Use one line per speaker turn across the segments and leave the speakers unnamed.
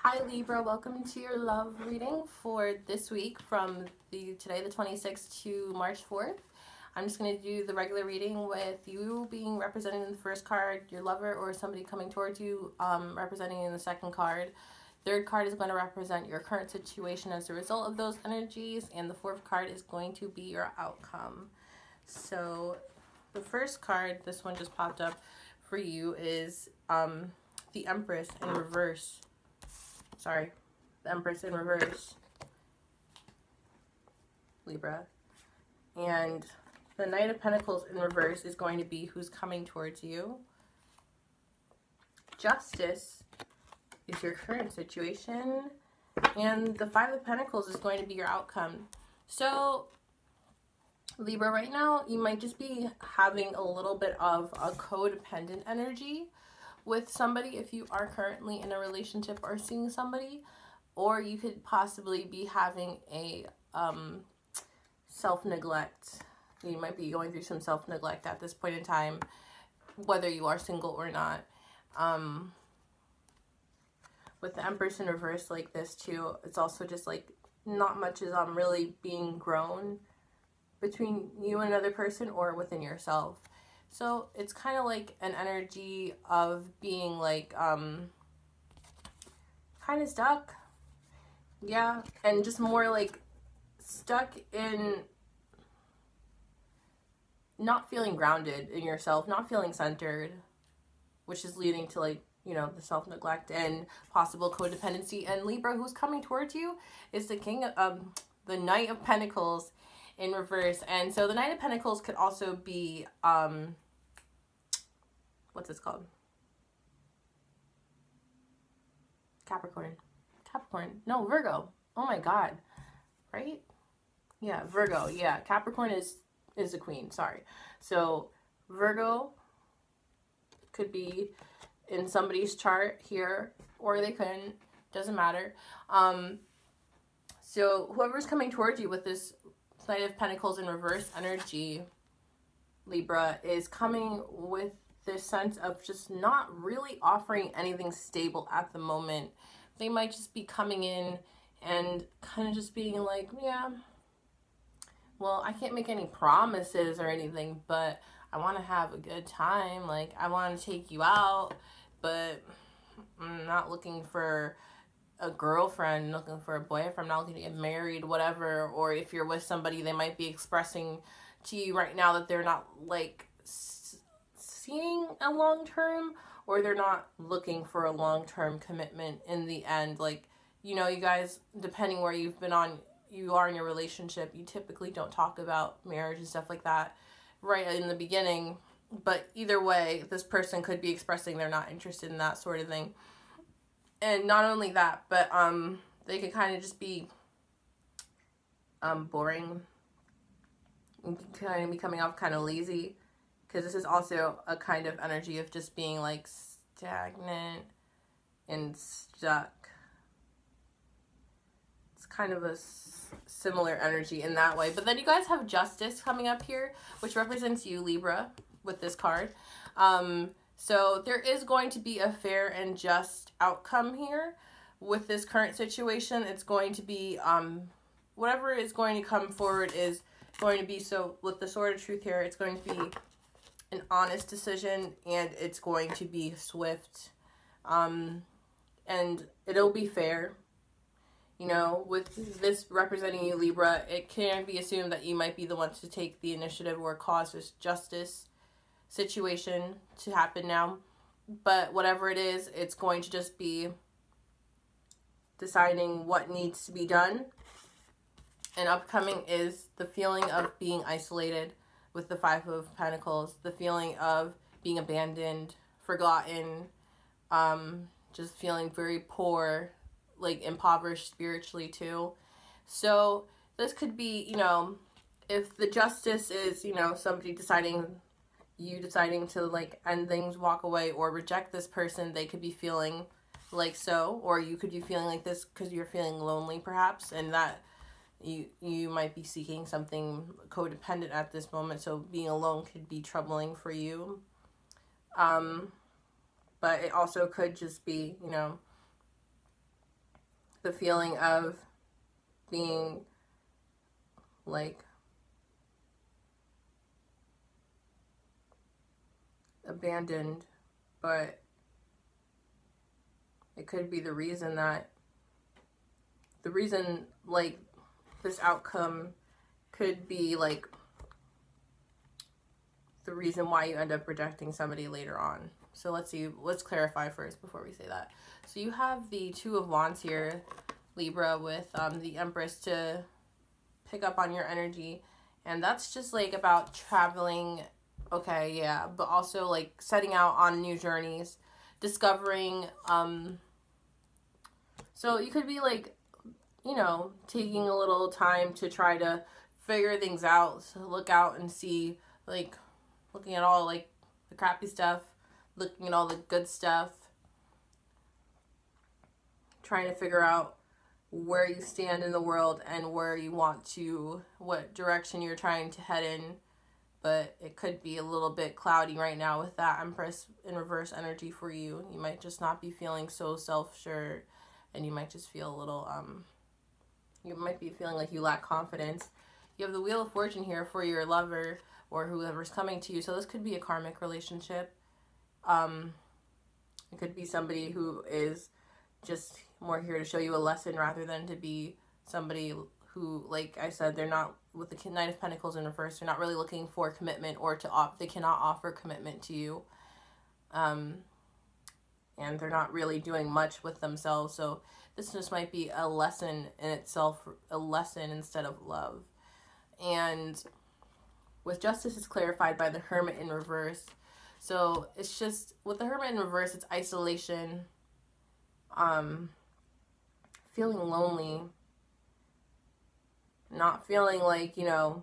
Hi Libra, welcome to your love reading for this week from today the 26th to March 4th. I'm just going to do the regular reading with you being represented in the first card, your lover or somebody coming towards you representing in the second card. Third card is going to represent your current situation as a result of those energies, and the fourth card is going to be your outcome. So the first card, this one just popped up for you, is the Empress in reverse. Sorry, the Empress in reverse, Libra. And the Knight of Pentacles in reverse is going to be who's coming towards you. Justice is your current situation. And the Five of Pentacles is going to be your outcome. So, Libra, right now, you might just be having a little bit of a codependent energy with somebody if you are currently in a relationship or seeing somebody, or you could possibly be having a self-neglect. You might be going through some self-neglect at this point in time, whether you are single or not. With the Empress in reverse like this too, it's also just like not much is really being grown between you and another person or within yourself. So it's kind of like an energy of being like kind of stuck. Yeah, and just more like stuck in not feeling grounded in yourself, not feeling centered, which is leading to like, you know, the self-neglect and possible codependency. And Libra, who's coming towards you is the the Knight of Pentacles in reverse. And so the Knight of Pentacles could also be what's this called? Capricorn. No, Virgo. Oh my god. Right? Yeah, Virgo. Yeah, Capricorn is the queen. Sorry. So Virgo could be in somebody's chart here, or they couldn't. Doesn't matter. So whoever's coming towards you with this Knight of Pentacles in reverse energy, Libra, is coming with this sense of just not really offering anything stable at the moment. They might just be coming in and kind of just being like, yeah, well, I can't make any promises or anything, but I want to have a good time. Like, I want to take you out, but I'm not looking for a girlfriend, I'm looking for a boyfriend, I'm not looking to get married, whatever. Or if you're with somebody, they might be expressing to you right now that they're not like seeing a long-term, or they're not looking for a long-term commitment in the end. Like, you know, you guys, depending where you are in your relationship, you typically don't talk about marriage and stuff like that right in the beginning. But either way, this person could be expressing they're not interested in that sort of thing. And not only that, but they could kind of just be boring, kind of be coming off kind of lazy, because this is also a kind of energy of just being like stagnant and stuck. It's kind of a similar energy in that way. But then you guys have Justice coming up here, which represents you, Libra, with this card. So there is going to be a fair and just outcome here with this current situation. It's going to be whatever is going to come forward is going to be, so with the Sword of Truth here, it's going to be an honest decision, and it's going to be swift, and it'll be fair. You know, with this representing you, Libra, it can be assumed that you might be the ones to take the initiative or cause this justice situation to happen now. But whatever it is, it's going to just be deciding what needs to be done. And upcoming is the feeling of being isolated with the Five of Pentacles, the feeling of being abandoned, forgotten, just feeling very poor, like impoverished spiritually too. So this could be, you know, if the justice is, you know, somebody deciding to like end things, walk away, or reject this person, they could be feeling like so, or you could be feeling like this because you're feeling lonely perhaps, and that you might be seeking something codependent at this moment, so being alone could be troubling for you. But it also could just be, you know, the feeling of being like abandoned, but it could be the reason like this outcome could be like the reason why you end up rejecting somebody later on. So let's clarify first before we say that. So you have the Two of Wands here, Libra, with the Empress to pick up on your energy, and that's just like about traveling, okay, yeah, but also like setting out on new journeys, discovering, so you could be like, you know, taking a little time to try to figure things out, so look out and see, like, looking at all like the crappy stuff, looking at all the good stuff, trying to figure out where you stand in the world and where you want to, what direction you're trying to head in. But it could be a little bit cloudy right now with that Empress in reverse energy for you. You might just not be feeling so self-sure, and you might just feel a little, you might be feeling like you lack confidence. You have the Wheel of Fortune here for your lover or whoever's coming to you. So this could be a karmic relationship. It could be somebody who is just more here to show you a lesson rather than to be somebody who, like I said, they're not, with the Knight of Pentacles in reverse, they're not really looking for commitment or they cannot offer commitment to you. And they're not really doing much with themselves. So this just might be a lesson in itself, a lesson instead of love. And with Justice, it's clarified by the Hermit in reverse. So it's just, with the Hermit in reverse, it's isolation, feeling lonely, not feeling like, you know,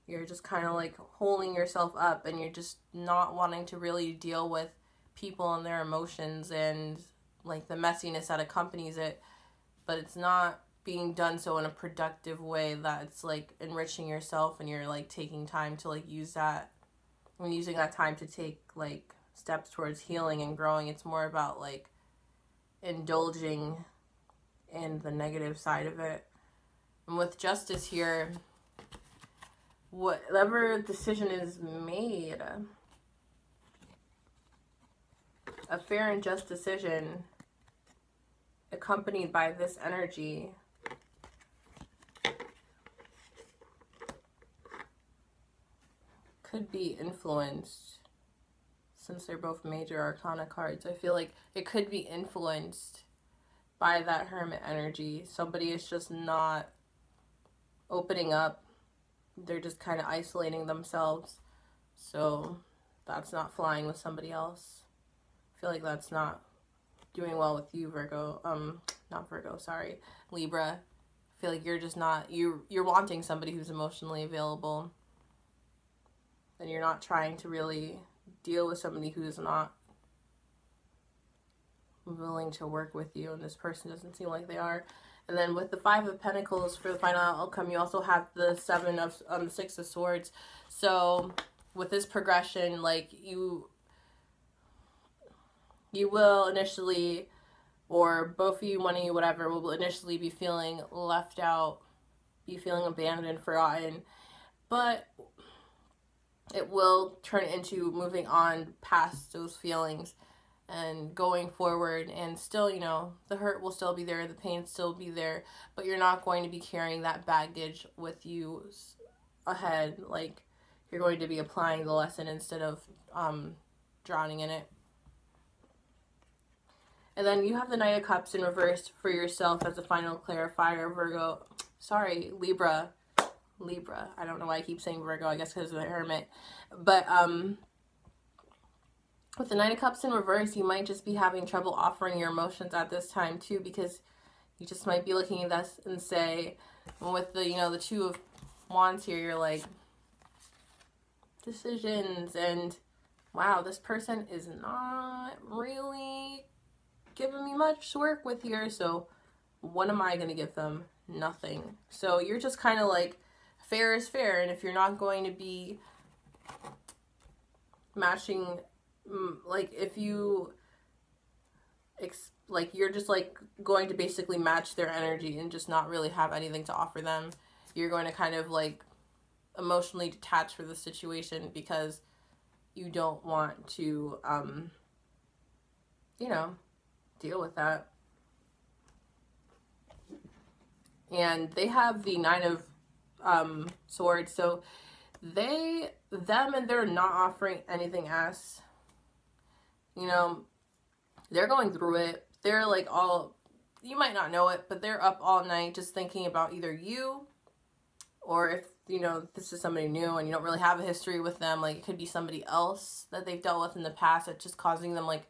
you're just kind of like holding yourself up, and you're just not wanting to really deal with people and their emotions and like the messiness that accompanies it, but it's not being done so in a productive way that it's like enriching yourself, and you're like taking time to like use that, when using that time to take like steps towards healing and growing. It's more about like indulging in the negative side of it. And with Justice here, whatever decision is made, a fair and just decision accompanied by this energy could be influenced, since they're both major arcana cards. I feel like it could be influenced by that Hermit energy. Somebody is just not opening up. They're just kind of isolating themselves. So that's not flying with somebody else. I feel like that's not doing well with you, Virgo. Not Virgo, sorry. Libra. I feel like you're just not, you're wanting somebody who's emotionally available. And you're not trying to really deal with somebody who's not willing to work with you, and this person doesn't seem like they are. And then with the Five of Pentacles for the final outcome, you also have the Six of Swords. So with this progression, like you will initially, or both of you, one of you, whatever, will initially be feeling left out, be feeling abandoned, forgotten, but it will turn into moving on past those feelings and going forward. And still, you know, the hurt will still be there, the pain still be there, but you're not going to be carrying that baggage with you ahead. Like, you're going to be applying the lesson instead of drowning in it. And then you have the Knight of Cups in reverse for yourself as a final clarifier, Virgo. Sorry, Libra. I don't know why I keep saying Virgo, I guess because of the Hermit. But with the Knight of Cups in reverse, you might just be having trouble offering your emotions at this time too, because you just might be looking at this and say, with the, you know, the Two of Wands here, you're like, decisions, and wow, this person is not really giving me much to work with here, so what am I going to give them? Nothing. So you're just kind of like, fair is fair, and if you're not going to be matching, like if you like you're just like going to basically match their energy and just not really have anything to offer them. You're going to kind of like emotionally detach from the situation because you don't want to you know, deal with that. And they have the Nine of Swords, so they're not offering anything else. You know, they're going through it. They're like all, you might not know it, but they're up all night just thinking about either you, or if, you know, this is somebody new and you don't really have a history with them, like it could be somebody else that they've dealt with in the past that's just causing them like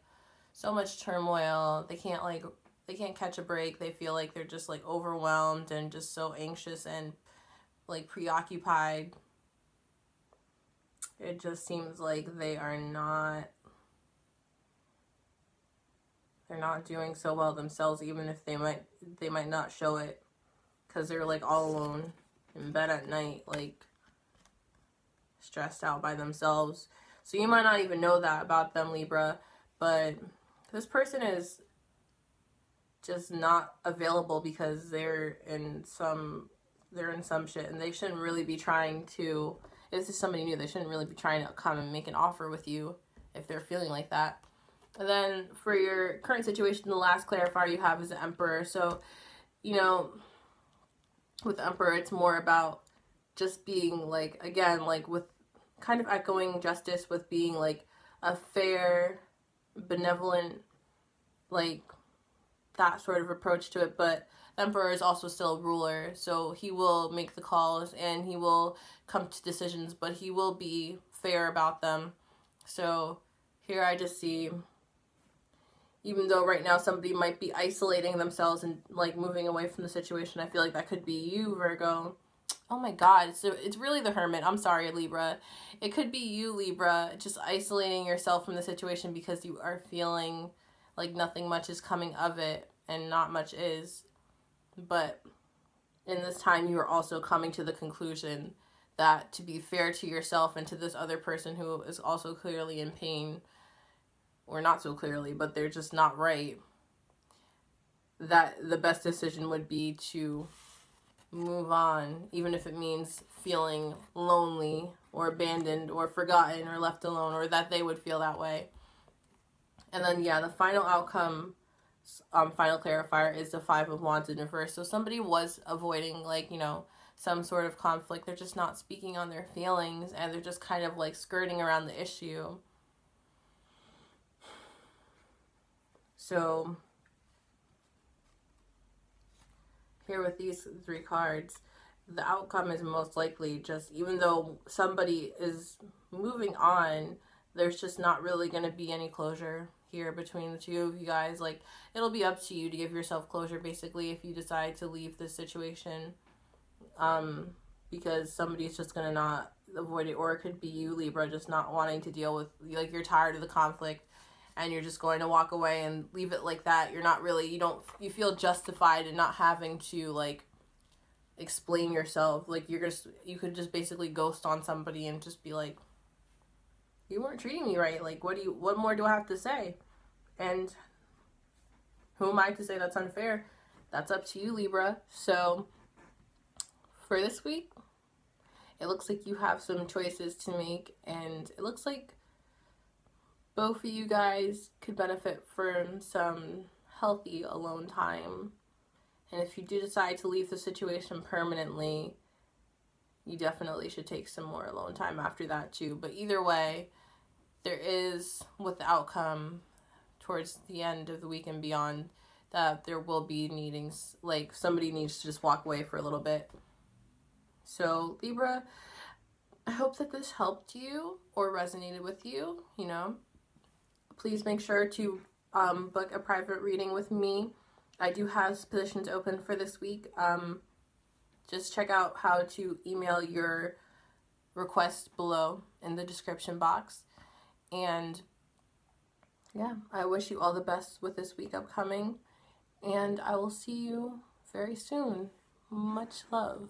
so much turmoil. They can't catch a break. They feel like they're just like overwhelmed and just so anxious and like preoccupied. It just seems like they're not doing so well themselves, even if they might not show it, because they're like all alone in bed at night, like stressed out by themselves. So you might not even know that about them, Libra, but this person is just not available because they're in some shit, and they shouldn't really be trying to, if this is somebody new, they shouldn't really be trying to come and make an offer with you if they're feeling like that. And then for your current situation, the last clarifier you have is the Emperor. So, you know, with the Emperor, it's more about just being like, again, like with kind of echoing justice with being like a fair, benevolent, like that sort of approach to it. But the Emperor is also still a ruler, so he will make the calls and he will come to decisions, but he will be fair about them. So here I just see, even though right now somebody might be isolating themselves and like moving away from the situation, I feel like that could be you, Virgo. Oh my God, so it's really the Hermit. I'm sorry, Libra. It could be you, Libra, just isolating yourself from the situation because you are feeling like nothing much is coming of it, and not much is. But in this time, you are also coming to the conclusion that to be fair to yourself and to this other person who is also clearly in pain, or not so clearly, but they're just not right, that the best decision would be to move on, even if it means feeling lonely or abandoned or forgotten or left alone, or that they would feel that way. And then, yeah, the final outcome, final clarifier is the Five of Wands in reverse. So somebody was avoiding, like, you know, some sort of conflict. They're just not speaking on their feelings, and they're just kind of like skirting around the issue. So here with these three cards, the outcome is most likely just, even though somebody is moving on, there's just not really going to be any closure here between the two of you guys. Like, it'll be up to you to give yourself closure, basically, if you decide to leave this situation, because somebody's just going to not avoid it. Or it could be you, Libra, just not wanting to deal with, like, you're tired of the conflict and you're just going to walk away and leave it like that. You're not really, you feel justified in not having to, like, explain yourself. Like, you could just basically ghost on somebody and just be like, you weren't treating me right. Like, what more do I have to say? And who am I to say that's unfair? That's up to you, Libra. So for this week, it looks like you have some choices to make, and it looks like both of you guys could benefit from some healthy alone time. And if you do decide to leave the situation permanently, you definitely should take some more alone time after that too. But either way, there is, with the outcome towards the end of the week and beyond, that there will be needings, like somebody needs to just walk away for a little bit. So Libra, I hope that this helped you or resonated with you. You know, please make sure to book a private reading with me. I do have positions open for this week. Just check out how to email your request below in the description box. And yeah, I wish you all the best with this week upcoming. And I will see you very soon. Much love.